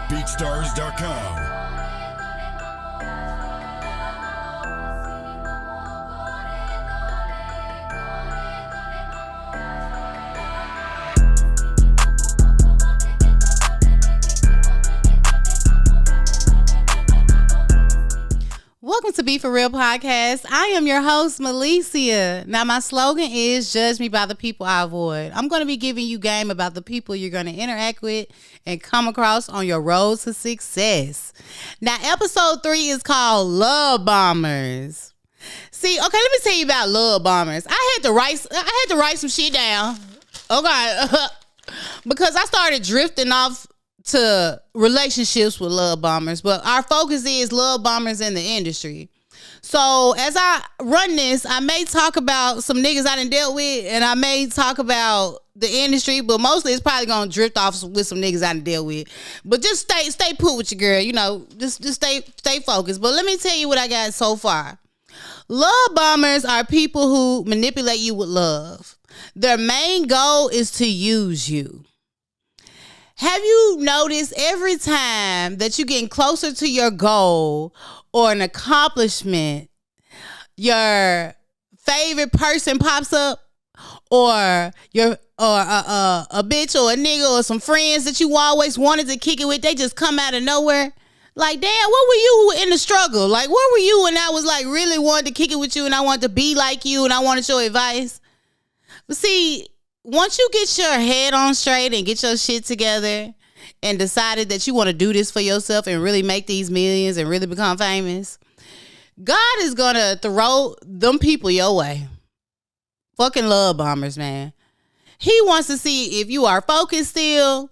BeatStars.com. Welcome to Be For Real Podcast. I am your host, Malicia. Now, my slogan is judge me by the people I avoid. I'm going to be giving you game about the people you're going to interact with and come across on your road to success. Now, episode 3 is called Love Bombers. See, okay, let me tell you about love bombers. I had to write some shit down. Okay. Because I started drifting off to relationships with love bombers, but our focus is love bombers in the industry. So as I run this, I may talk about some niggas I done dealt with, and I may talk about the industry, but mostly it's probably gonna drift off with some niggas I done dealt with. But just stay put with your girl, you know, just stay focused. But let me tell you what I got so far. Love bombers are people who manipulate you with love. Their main goal is to use you. Have you noticed every time that you're getting closer to your goal or an accomplishment, your favorite person pops up, or a bitch or a nigga or some friends that you always wanted to kick it with, they just come out of nowhere? Like, damn, what were you in the struggle? Like, where were you when I was like really wanted to kick it with you and I wanted to be like you and I wanted your advice? But see, once you get your head on straight and get your shit together and decided that you want to do this for yourself and really make these millions and really become famous, God is going to throw them people your way. Fucking love bombers, man. He wants to see if you are focused still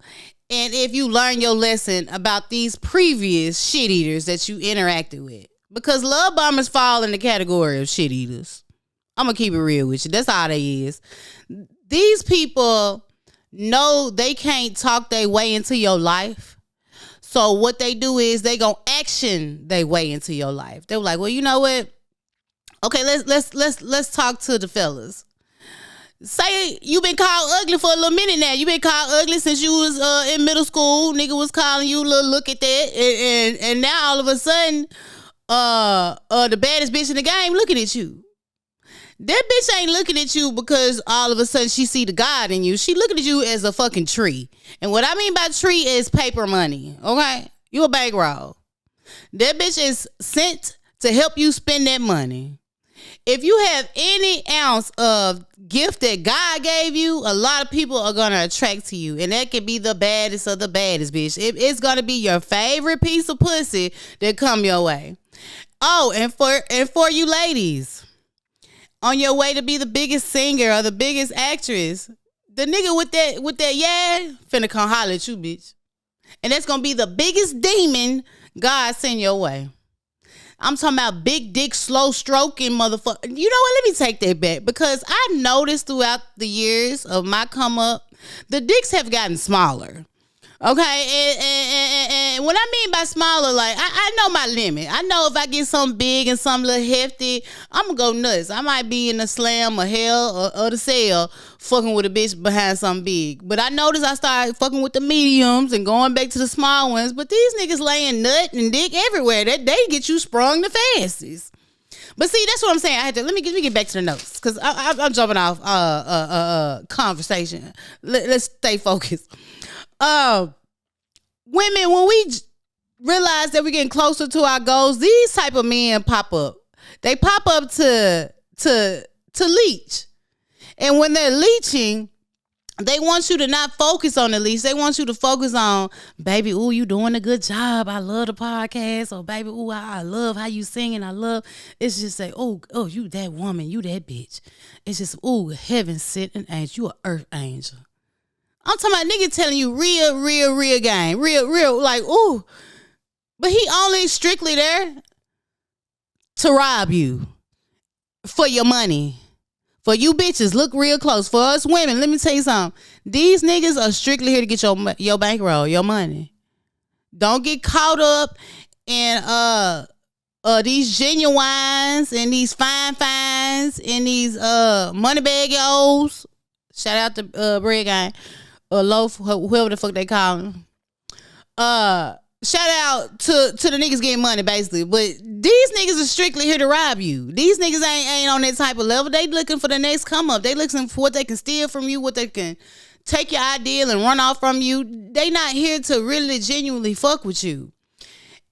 and if you learn your lesson about these previous shit eaters that you interacted with. Because love bombers fall in the category of shit eaters. I'm going to keep it real with you. That's all they is. These people know they can't talk their way into your life. So what they do is they gonna action their way into your life. They're like, well, you know what? Okay, let's talk to the fellas. Say you been called ugly for a little minute now. You been called ugly since you was in middle school. Nigga was calling you, look at that, and now all of a sudden, the baddest bitch in the game looking at you. That bitch ain't looking at you because all of a sudden she see the God in you. She looking at you as a fucking tree. And what I mean by tree is paper money, okay? You a bankroll. That bitch is sent to help you spend that money. If you have any ounce of gift that God gave you, a lot of people are going to attract to you. And that could be the baddest of the baddest, bitch. It's going to be your favorite piece of pussy that come your way. Oh, and for you ladies, on your way to be the biggest singer or the biggest actress, the nigga with that yeah finna come holler at you, bitch. And that's gonna be the biggest demon God send your way. I'm talking about big dick, slow stroking motherfucker. You know what? Let me take that back, because I noticed throughout the years of my come up, the dicks have gotten smaller. Okay, and what I mean by smaller, like, I know my limit. I know if I get something big and something little hefty, I'm gonna go nuts. I might be in the slam or hell or the cell fucking with a bitch behind something big. But I noticed I started fucking with the mediums and going back to the small ones. But these niggas laying nut and dick everywhere. That they get you sprung the fastest. But see, that's what I'm saying. I had to let me get back to the notes, because I'm jumping off conversation. Let's stay focused. Women, when we realize that we're getting closer to our goals, these type of men pop up. They pop up to leech. And when they're leeching, they want you to not focus on the leech. They want you to focus on, baby, ooh, you doing a good job. I love the podcast. Or baby, ooh, I love how you singing. I love. It's just say, oh, you that woman, you that bitch. It's just, ooh, heaven sent an angel. You an earth angel. I'm talking about nigga telling you real game. Real, like, ooh. But he only strictly there to rob you for your money. For you bitches, look real close. For us women, let me tell you something. These niggas are strictly here to get your bankroll, your money. Don't get caught up in these genuines and these fines and these money bag yo's. Shout out to Bread Gang or Loaf, whoever the fuck they call him. shout out to the niggas getting money, basically. But these niggas are strictly here to rob you. These niggas ain't on that type of level. They looking for the next come up. They looking for what they can steal from you, what they can take your ideal and run off from you. They not here to really genuinely fuck with you.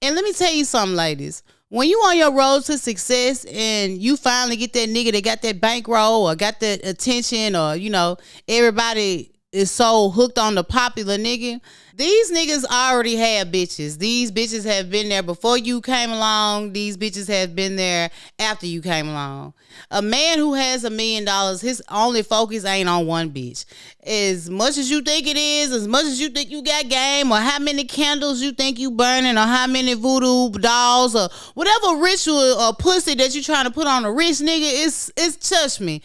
And let me tell you something, ladies. When you on your road to success and you finally get that nigga that got that bankroll or got that attention, or, you know, everybody is so hooked on the popular nigga, these niggas already have bitches. These bitches have been there before you came along. These bitches have been there after you came along. A man who has $1 million, his only focus ain't on one bitch. As much as you think it is, as much as you think you got game, or how many candles you think you burning, or how many voodoo dolls, or whatever ritual or pussy that you trying to put on a rich nigga, it's trust me.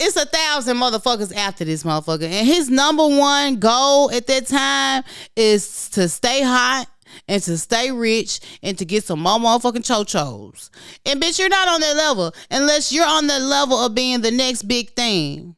It's 1,000 motherfuckers after this motherfucker. And his number one goal at that time is to stay hot and to stay rich and to get some more motherfucking chochos. And bitch, you're not on that level unless you're on the level of being the next big thing.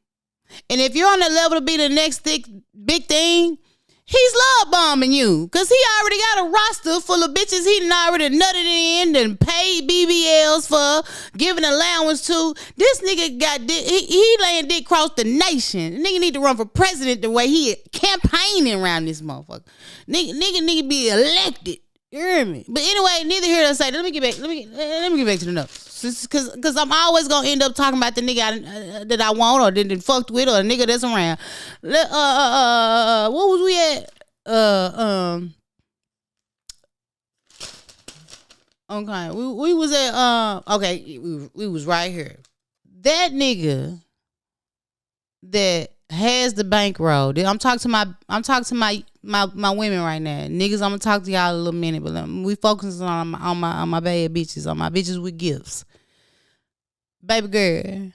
And if you're on the level to be the next big thing, he's love bombing you, because he already got a roster full of bitches he done already nutted in and paid BBLs for, giving allowance to. This nigga got dick, he laying dick across the nation. The nigga need to run for president the way he campaigning around this motherfucker. Nigga need to be elected. You hear me? But anyway, neither here nor there. Let me get back to the notes. Cause I'm always gonna end up talking about the nigga that I want or didn't fucked with, or a nigga that's around. What was we at? Okay, we was at okay, we was right here. That nigga that has the bankroll. I'm talking to my women right now. Niggas, I'm gonna talk to y'all a little minute, but we focusing on my bad bitches, on my bitches with gifts. Baby girl,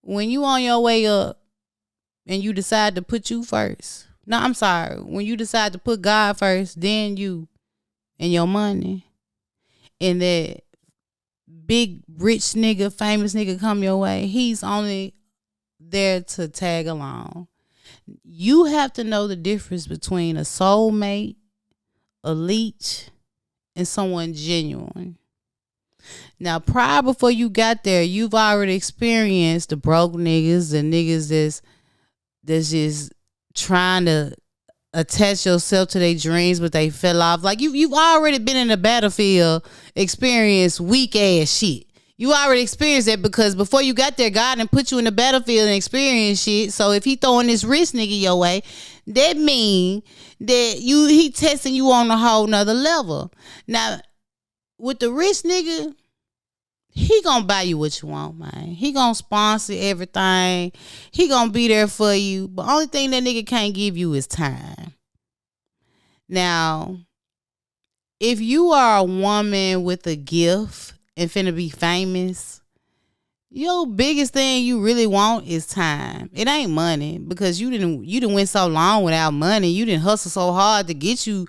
when you on your way up and you decide to put you first. No, I'm sorry. When you decide to put God first, then you and your money, and that big rich nigga, famous nigga come your way, he's only there to tag along. You have to know the difference between a soulmate, a leech, and someone genuine. Now, prior before you got there, you've already experienced the broke niggas, the niggas that's just trying to attach yourself to their dreams, but they fell off. Like you've already been in the battlefield, experienced weak ass shit. You already experienced that, because before you got there, God done put you in the battlefield and experienced shit. So if he throwing this rich nigga your way, that mean that he testing you on a whole nother level. Now, with the rich nigga, he gonna buy you what you want, man. He gonna sponsor everything. He gonna be there for you. But only thing that nigga can't give you is time. Now, if you are a woman with a gift and finna be famous, your biggest thing you really want is time. It ain't money, because you didn't went so long without money. You didn't hustle so hard to get you.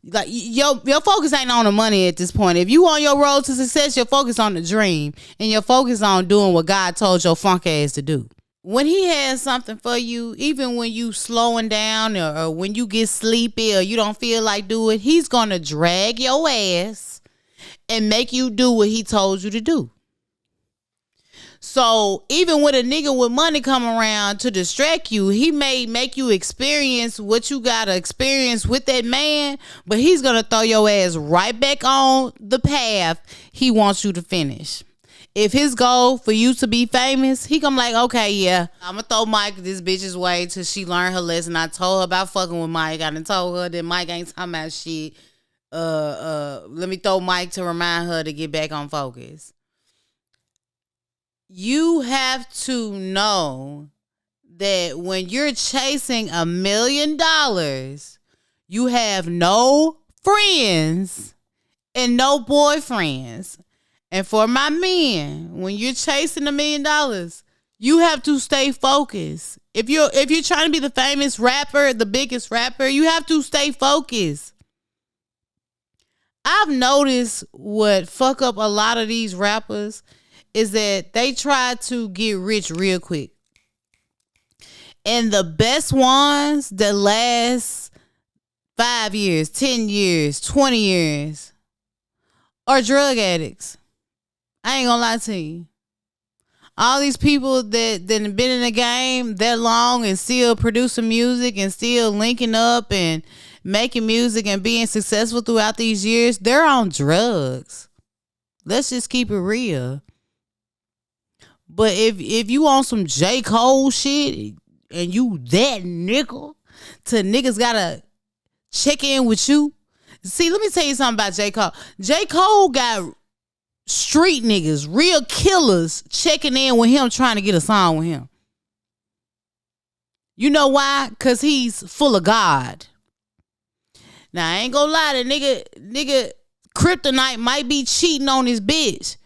Like your focus ain't on the money at this point. If you on your road to success, your focus on the dream, and your focus on doing what God told your funk ass to do. When he has something for you, even when you slowing down, or when you get sleepy, or you don't feel like doing, he's gonna drag your ass and make you do what he told you to do. So even when a nigga with money come around to distract you, he may make you experience what you gotta experience with that man, but he's gonna throw your ass right back on the path he wants you to finish. If his goal for you to be famous, he gonna like, okay, yeah, I'm gonna throw Mike this bitch's way till she learn her lesson. I told her about fucking with Mike. I done told her that Mike ain't talking about shit. Let me throw Mike to remind her to get back on focus. You have to know that when you're chasing $1 million, you have no friends and no boyfriends. And for my men, when you're chasing $1 million, you have to stay focused. If you're trying to be the famous rapper, the biggest rapper, you have to stay focused. I've noticed what fuck up a lot of these rappers is that they try to get rich real quick. And the best ones that last 5 years, 10 years, 20 years, are drug addicts. I ain't gonna lie to you. All these people that have been in the game that long and still producing music and still linking up and making music and being successful throughout these years, they're on drugs. Let's just keep it real. But if you on some J. Cole shit and you that nigga to niggas gotta check in with you. See, let me tell you something about J. Cole. J. Cole got street niggas, real killers, checking in with him, trying to get a song with him. You know why? Because he's full of God. Now, I ain't gonna lie, the nigga Kryptonite might be cheating on his bitch.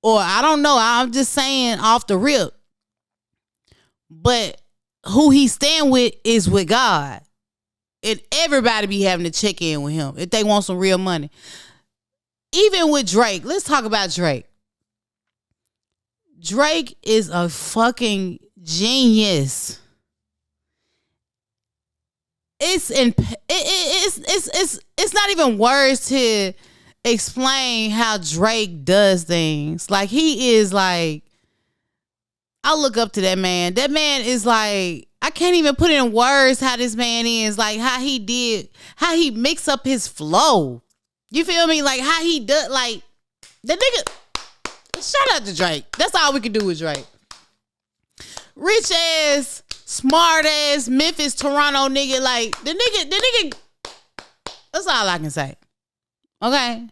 Or I don't know. I'm just saying off the rip. But who he stand with is with God. And everybody be having to check in with him if they want some real money. Even with Drake. Let's talk about Drake. Drake is a fucking genius. It's not even words to explain how Drake does things. Like, he is like, I look up to that man. That man is like, I can't even put in words how this man is. Like, how he mix up his flow. You feel me? Like, how he does, like, the nigga, shout out to Drake. That's all we can do with Drake. Rich ass, smart ass, Memphis, Toronto nigga. Like, the nigga, that's all I can say. Okay?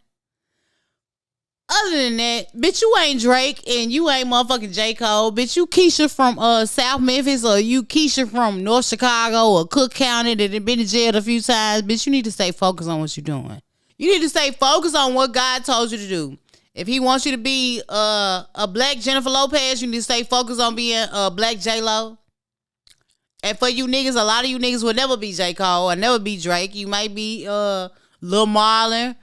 Other than that, bitch, you ain't Drake and you ain't motherfucking J. Cole. Bitch, you Keisha from South Memphis, or you Keisha from North Chicago or Cook County that have been in jail a few times. Bitch, you need to stay focused on what you're doing. You need to stay focused on what God told you to do. If he wants you to be a black Jennifer Lopez, you need to stay focused on being a black J-Lo. And for you niggas, a lot of you niggas will never be J. Cole or never be Drake. You might be Lil Marlon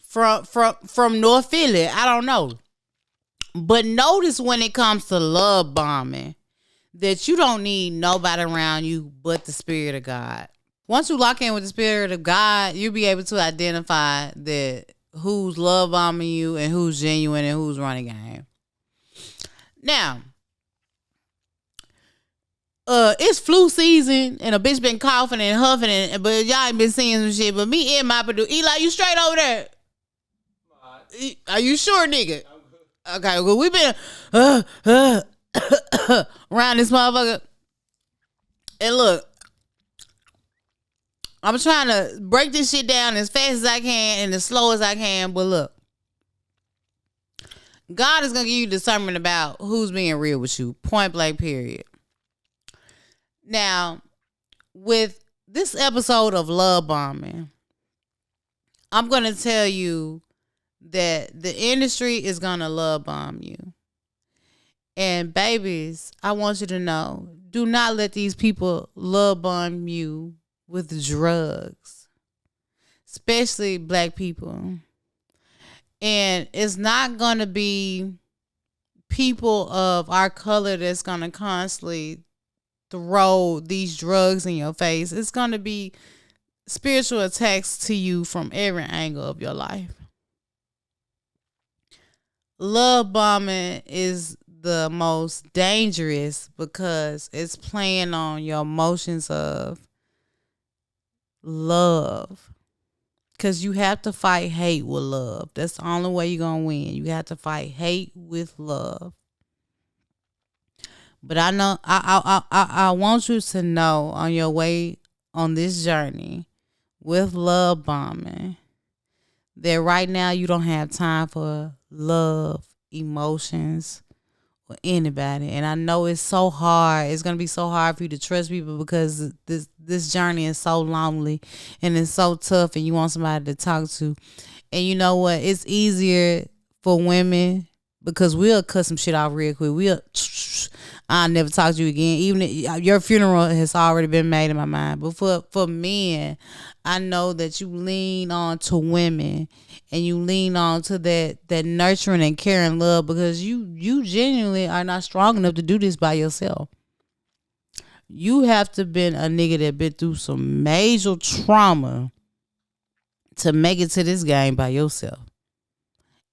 from North Philly. I don't know. But notice when it comes to love bombing that you don't need nobody around you but the Spirit of God. Once you lock in with the Spirit of God, you'll be able to identify that who's love bombing you and who's genuine and who's running game. Now, it's flu season and a bitch been coughing and huffing, but y'all ain't been seeing some shit. But me and my producer, Eli, you straight over there? Are you sure, nigga? Okay, well, we been around this motherfucker. And look, I'm trying to break this shit down as fast as I can and as slow as I can. But look, God is going to give you discernment about who's being real with you. Point blank, period. Now, with this episode of love bombing, I'm going to tell you that the industry is going to love bomb you. And babies, I want you to know, do not let these people love bomb you with drugs, especially black people. And it's not going to be people of our color that's going to constantly throw these drugs in your face. It's going to be spiritual attacks to you from every angle of your life. Love bombing is the most dangerous because it's playing on your emotions of love. Because you have to fight hate with love. That's the only way you're going to win. You have to fight hate with love. But I know, I want you to know on your way on this journey with love bombing that right now you don't have time for love, emotions, or anybody. And I know it's so hard. It's going to be so hard for you to trust people because this journey is so lonely and it's so tough and you want somebody to talk to. And you know what? It's easier for women because we'll cut some shit off real quick. I'll never talk to you again. Even if your funeral has already been made in my mind. But for men, I know that you lean on to women and you lean on to that nurturing and caring love because you genuinely are not strong enough to do this by yourself. You have to been a nigga that been through some major trauma to make it to this game by yourself.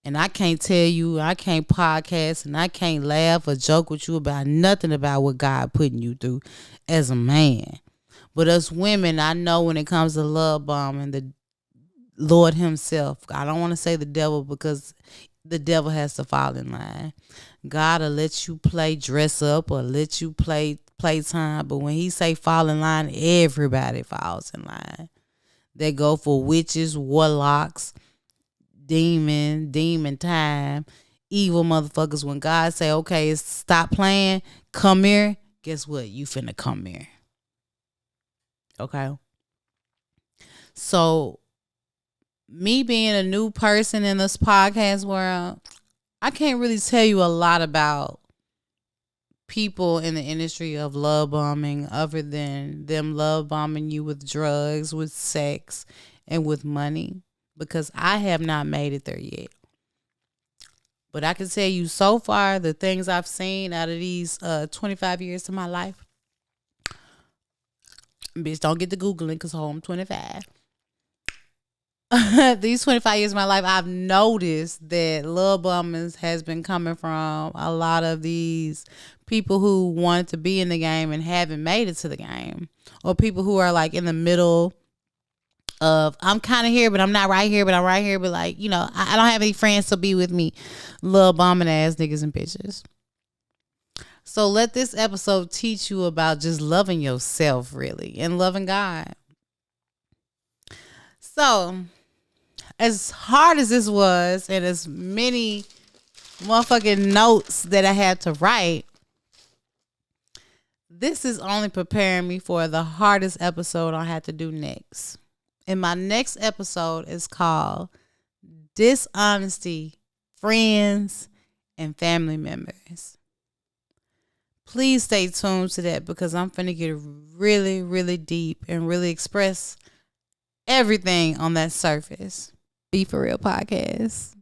And I can't tell you, I can't podcast, and I can't laugh or joke with you about nothing about what God putting you through as a man. But us women, I know when it comes to love bombing, the Lord himself, I don't want to say the devil because the devil has to fall in line. God will let you play dress up or let you play playtime. But when he say fall in line, everybody falls in line. They go for witches, warlocks, demon time, evil motherfuckers. When God say, okay, it's stop playing, come here, guess what? You finna come here. Okay? So, me being a new person in this podcast world, I can't really tell you a lot about people in the industry of love bombing other than them love bombing you with drugs, with sex, and with money, because I have not made it there yet. But I can tell you so far, the things I've seen out of these 25 years of my life. Bitch, don't get to Googling because I'm 25. These 25 years of my life, I've noticed that love bombing has been coming from a lot of these people who wanted to be in the game and haven't made it to the game, or people who are like in the middle of, I'm kind of here, but I'm not right here, but I'm right here, but like, you know, I don't have any friends to be with me. Love bombing ass niggas and bitches. So let this episode teach you about just loving yourself, really, and loving God. So, as hard as this was, and as many motherfucking notes that I had to write, this is only preparing me for the hardest episode I have to do next. And my next episode is called Dishonesty, Friends, and Family Members. Please stay tuned to that because I'm finna get really, really deep and really express everything on that surface. Be For Real podcast.